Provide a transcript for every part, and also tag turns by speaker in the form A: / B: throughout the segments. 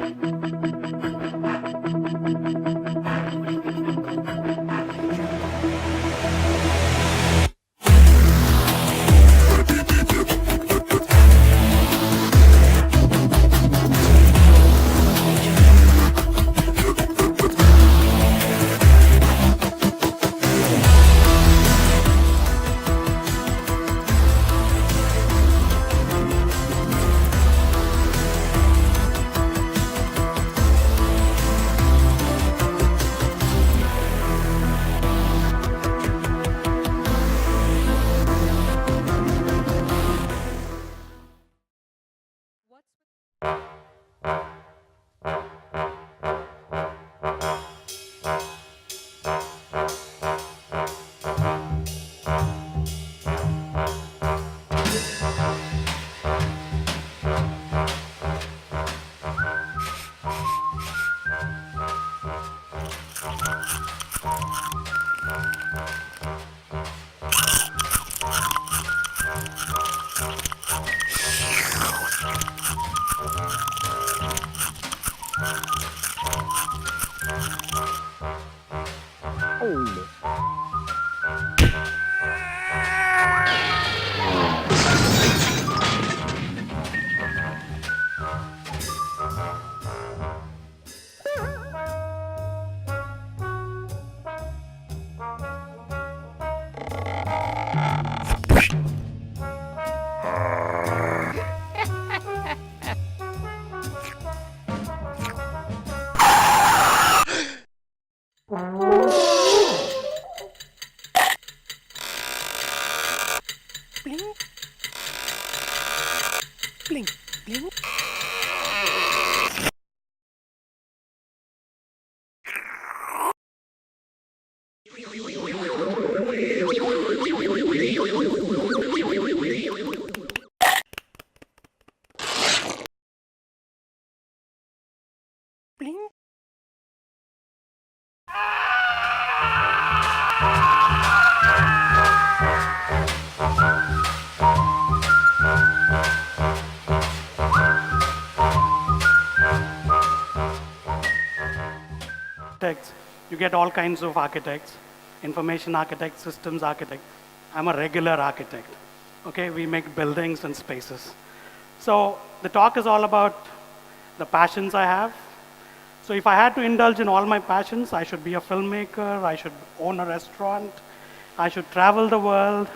A: Bling, bling. Bling.
B: You get all kinds of architects, information architect, systems architect. I'm a regular architect. Okay, we make buildings and spaces. So the talk is all about the passions I have. So if I had to indulge in all my passions, I should be a filmmaker, I should own a restaurant, I should travel the world,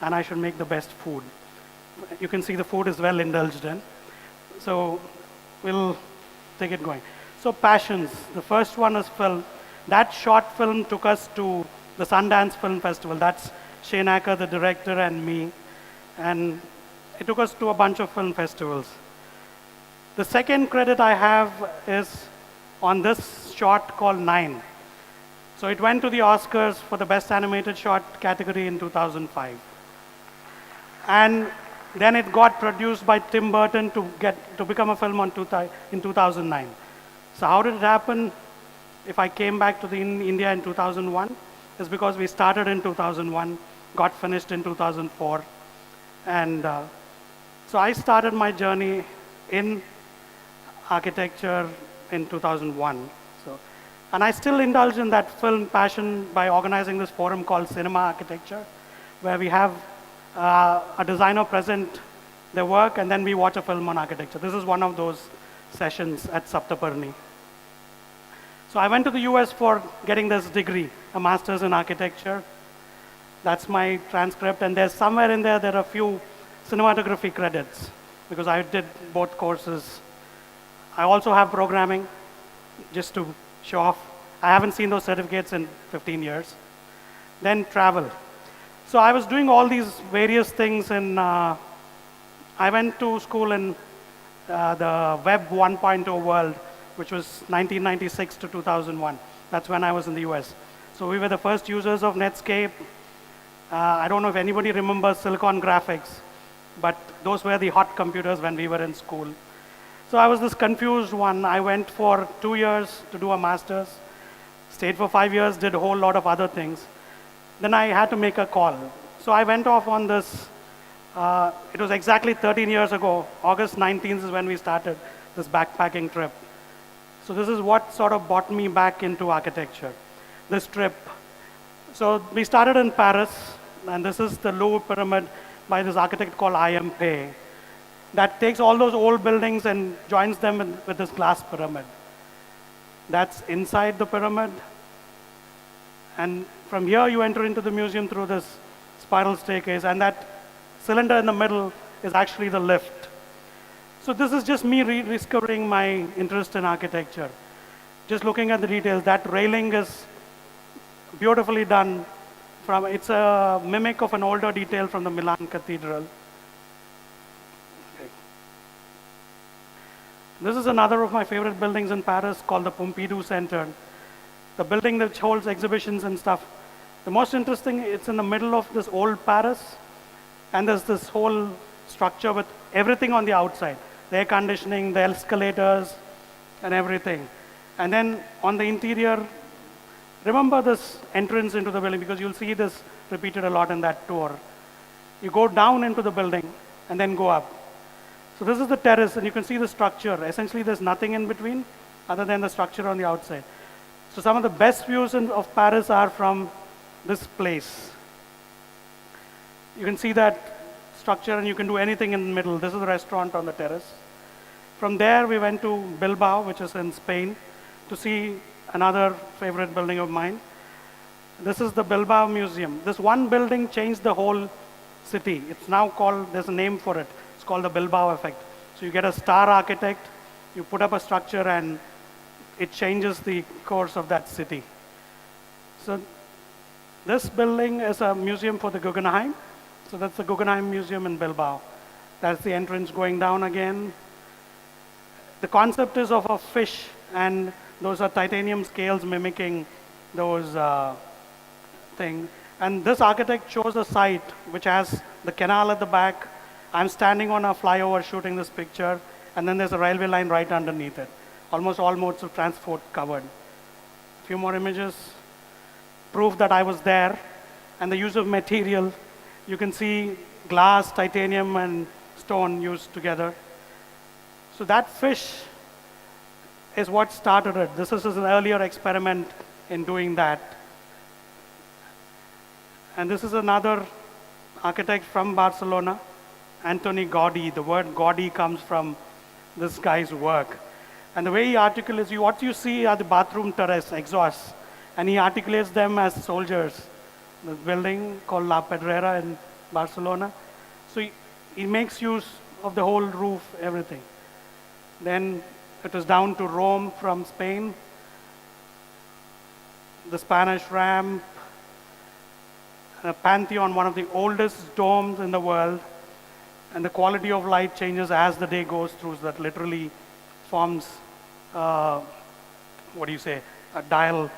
B: and I should make the best food. You can see the food is well indulged in. So we'll take it going. So passions, the first one is film. That short film took us to the Sundance Film Festival. That's Shane Acker, the director, and me. And it took us to a bunch of film festivals. The second credit I have is on this short called Nine. So it went to the Oscars for the Best Animated Short category in 2005. And then it got produced by Tim Burton to become a film in 2009. So how did it happen? If I came back to India in 2001, it's because we started in 2001, got finished in 2004. And so I started my journey in architecture in 2001. And I still indulge in that film passion by organizing this forum called Cinema Architecture, where we have a designer present their work and then we watch a film on architecture. This is one of those sessions at Saptaparni. So I went to the US for getting this degree, a master's in architecture. That's my transcript, and there's somewhere in there are a few cinematography credits, because I did both courses. I also have programming, just to show off. I haven't seen those certificates in 15 years. Then travel. So I was doing all these various things, and I went to school in the Web 1.0 world, which was 1996 to 2001. That's when I was in the US. So we were the first users of Netscape. I don't know if anybody remembers Silicon Graphics, but those were the hot computers when we were in school. So I was this confused one. I went for 2 years to do a master's, stayed for 5 years, did a whole lot of other things. Then I had to make a call. So I went off on this. It was exactly 13 years ago. August 19th is when we started. this backpacking trip. So this is what sort of brought me back into architecture, this trip. So we started in Paris, and this is the Louvre Pyramid by this architect called I.M. Pei. That takes all those old buildings and joins them with this glass pyramid. That's inside the pyramid. And from here you enter into the museum through this spiral staircase, and that cylinder in the middle is actually the lift. So this is just me rediscovering my interest in architecture. Just looking at the details, that railing is beautifully done. It's a mimic of an older detail from the Milan Cathedral. This is another of my favorite buildings in Paris called the Pompidou Center. The building that holds exhibitions and stuff. The most interesting, it's in the middle of this old Paris, and there's this whole structure with everything on the outside. The air conditioning, the escalators, and everything. And then on the interior, remember this entrance into the building, because you'll see this repeated a lot in that tour. You go down into the building and then go up. So this is the terrace, and you can see the structure. Essentially, there's nothing in between other than the structure on the outside. So some of the best views of Paris are from this place. You can see that structure, and you can do anything in the middle. This is the restaurant on the terrace. From there, we went to Bilbao, which is in Spain, to see another favorite building of mine. This is the Bilbao Museum. This one building changed the whole city. It's now called, there's a name for it. It's called the Bilbao effect. So you get a star architect, you put up a structure, and it changes the course of that city. So this building is a museum for the Guggenheim. So that's the Guggenheim Museum in Bilbao. That's the entrance going down again. The concept is of a fish, and those are titanium scales mimicking those things. And this architect chose a site which has the canal at the back. I'm standing on a flyover shooting this picture, and then there's a railway line right underneath it. Almost all modes of transport covered. A few more images. Proof that I was there. And the use of material. You can see glass, titanium, and stone used together. So that fish is what started it. This is an earlier experiment in doing that. And this is another architect from Barcelona, Antoni Gaudí. The word Gaudí comes from this guy's work. And the way he articulates, what you see are the bathroom terrace exhausts, and he articulates them as soldiers. The building called La Pedrera in Barcelona. So he makes use of the whole roof, everything. Then it was down to Rome from Spain, the Spanish ramp, a Pantheon, one of the oldest domes in the world, and the quality of light changes as the day goes through, so that literally forms, a dial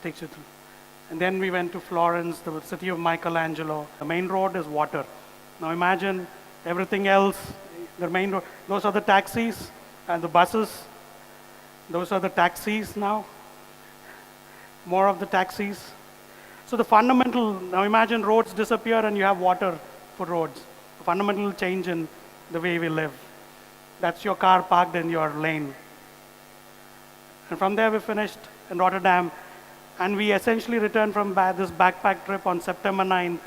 B: takes you through. And then we went to Florence, the city of Michelangelo. The main road is water. Now imagine everything else, the main road, those are the taxis and the buses. Those are the taxis now. More of the taxis. So the fundamental, now imagine roads disappear and you have water for roads. A fundamental change in the way we live. That's your car parked in your lane. And from there we finished in Rotterdam, and we essentially returned from this backpack trip on September 9th,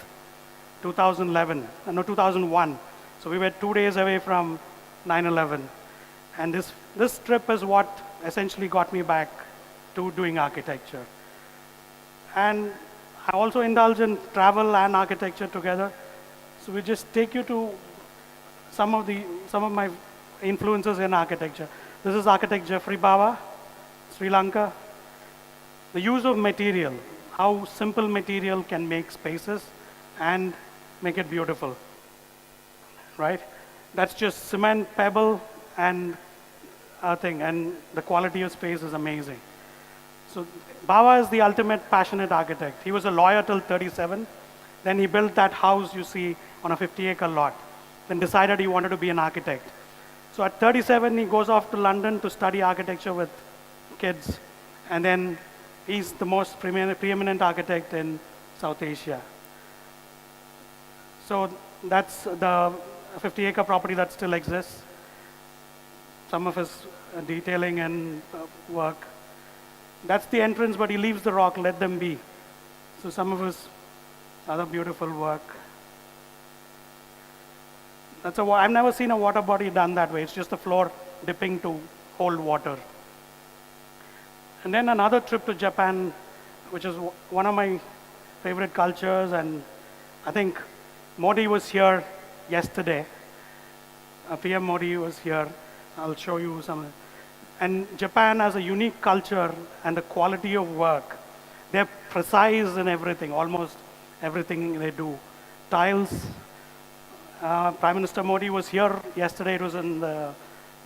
B: 2001. So we were 2 days away from 9/11. And this trip is what essentially got me back to doing architecture. And I also indulge in travel and architecture together. So we just take you to some of my influences in architecture. This is architect Jeffrey Bawa, Sri Lanka. The use of material, how simple material can make spaces and make it beautiful, right? That's just cement, pebble, and thing, and the quality of space is amazing. So Bawa is the ultimate passionate architect. He was a lawyer till 37. Then he built that house you see on a 50-acre lot. Then decided he wanted to be an architect. So at 37, he goes off to London to study architecture with kids. And then he's the most preeminent architect in South Asia. So that's the 50-acre property that still exists. some of his detailing and work. That's the entrance, but he leaves the rock, let them be. So some of his other beautiful work. I've never seen a water body done that way. It's just the floor dipping to hold water. And then another trip to Japan, which is one of my favorite cultures, and I think Modi was here yesterday. PM Modi was here. I'll show you some. And Japan has a unique culture and the quality of work. They're precise in everything, almost everything they do. Tiles. Prime Minister Modi was here yesterday. It was in the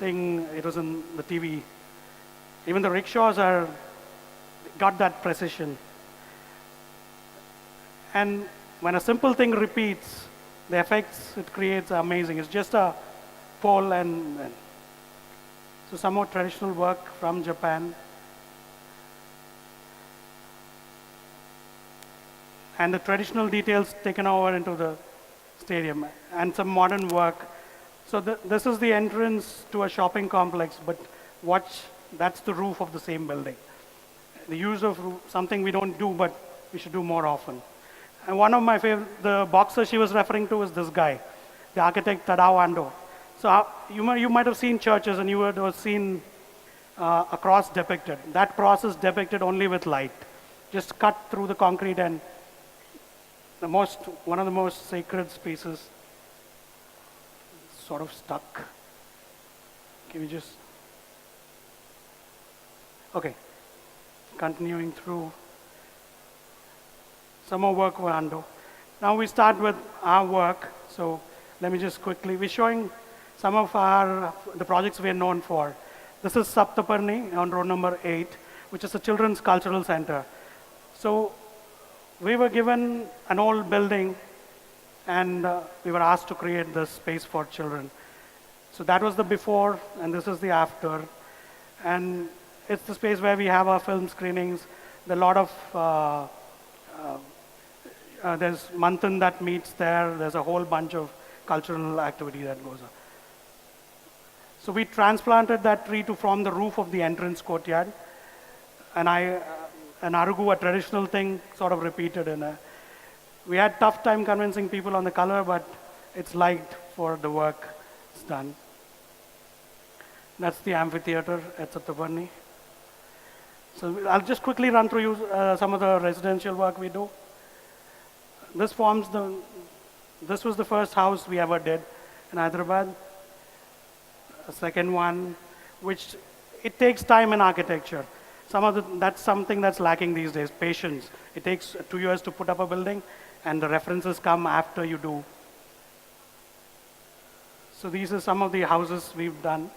B: thing. It was in the TV. Even the rickshaws got that precision. And when a simple thing repeats, the effects it creates are amazing. It's just a pole and so some more traditional work from Japan. And the traditional details taken over into the stadium and some modern work. So this is the entrance to a shopping complex, but watch, that's the roof of the same building. The use of something we don't do, but we should do more often. And one of my favorite, the boxer she was referring to is this guy, the architect Tadao Ando. So you might have seen churches and you would have seen a cross depicted. That cross is depicted only with light, just cut through the concrete, and one of the most sacred spaces sort of stuck. Can we just, okay, continuing through. Some more work for Ando. Now we start with our work. So let me just quickly, we're showing some of the projects we are known for. This is Saptaparni on road number 8, which is a children's cultural center. So we were given an old building and we were asked to create this space for children. So that was the before and this is the after. And it's the space where we have our film screenings. There are a lot of there's Manthan that meets there. There's a whole bunch of cultural activity that goes on. So we transplanted that tree to form the roof of the entrance courtyard. And an Arugu, a traditional thing, sort of repeated. We had tough time convincing people on the color, but it's liked for the work it's done. That's the amphitheater at Sattaparni. So I'll just quickly run through you some of the residential work we do. This was the first house we ever did in Hyderabad. A second one, which it takes time in architecture. That's something that's lacking these days, patience. It takes 2 years to put up a building and the references come after you do. So these are some of the houses we've done.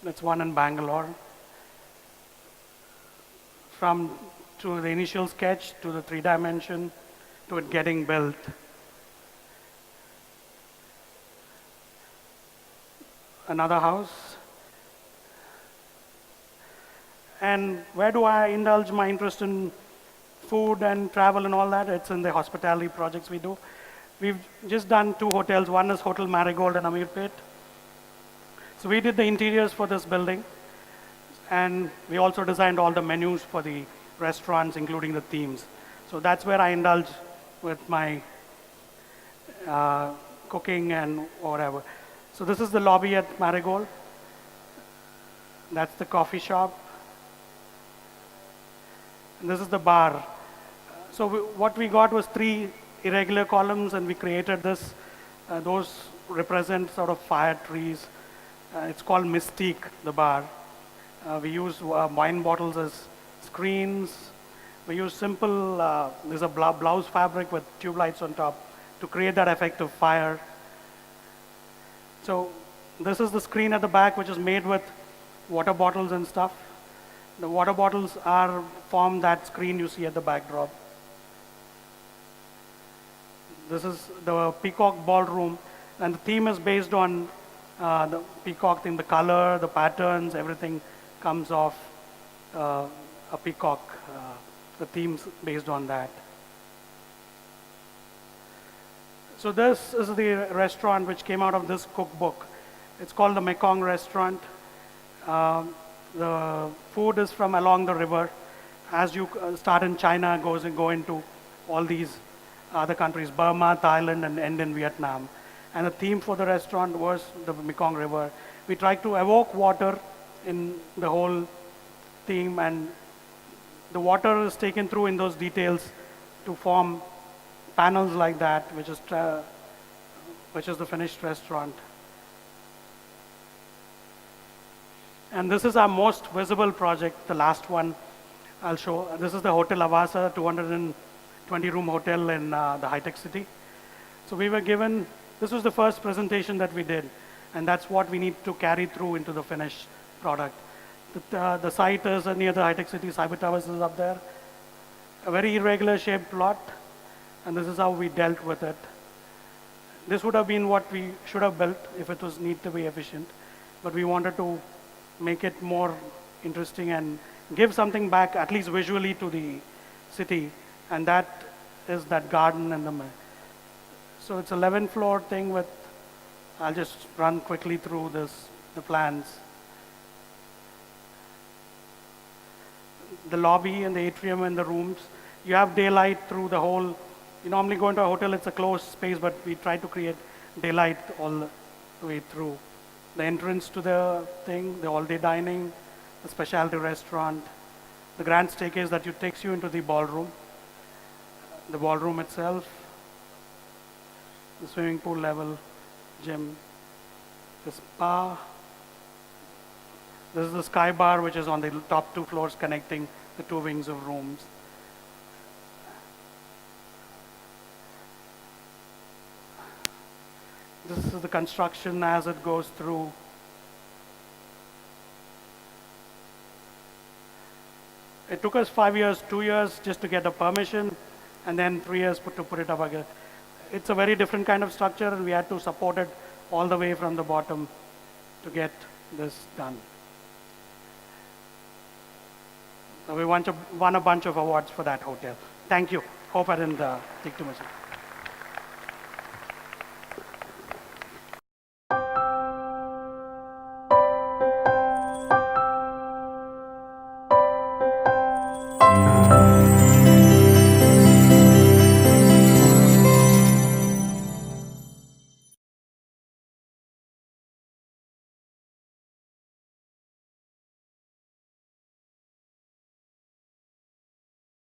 B: That's one in Bangalore. To the initial sketch, to the 3-dimension, to it getting built. Another house. And where do I indulge my interest in food and travel and all that? It's in the hospitality projects we do. We've just done 2 hotels. One is Hotel Marigold in Amirpet. So we did the interiors for this building. And we also designed all the menus for the restaurants, including the themes. So that's where I indulge with my cooking and whatever. So this is the lobby at Marigold. That's the coffee shop. And this is the bar. So what we got was 3 irregular columns and we created this. Those represent sort of fire trees. It's called Mystique, the bar. We use wine bottles as screens. We use simple, there's a blouse fabric with tube lights on top to create that effect of fire. So this is the screen at the back, which is made with water bottles and stuff. The water bottles form that screen you see at the backdrop. This is the Peacock Ballroom, and the theme is based on the peacock thing, the color, the patterns, everything comes off a peacock. The theme's based on that. So this is the restaurant which came out of this cookbook. It's called the Mekong Restaurant. Um, the food is from along the river. As you start in China, go into all these other countries, Burma, Thailand, and end in Vietnam. And the theme for the restaurant was the Mekong River. We tried to evoke water in the whole theme, and the water is taken through in those details to form panels like that, which is the finished restaurant. And this is our most visible project, the last one I'll show. This is the Hotel Avasa, 220-room hotel in the high-tech city. So we were given, this was the first presentation that we did, and that's what we need to carry through into the finished product. The site is near the high-tech city, Cyber Towers is up there. A very irregular shaped plot, and this is how we dealt with it. This would have been what we should have built if it was need to be efficient, but we wanted to make it more interesting and give something back, at least visually, to the city, and that is that garden in the middle. So it's 11-floor thing with, I'll just run quickly through the plans. The lobby and the atrium and the rooms, you have daylight through the whole. You normally go into a hotel, it's a closed space, but we try to create daylight all the way through. The entrance to the thing, the all-day dining, the specialty restaurant, the grand staircase that takes you into the ballroom itself, the swimming pool level, gym, the spa. This is the sky bar, which is on the top 2 floors connecting the 2 wings of rooms. This is the construction as it goes through. It took us 5 years, 2 years just to get a permission, and then 3 years to put it up again. It's a very different kind of structure, and we had to support it all the way from the bottom to get this done. So we won a bunch of awards for that hotel. Thank you. Hope I didn't take too much.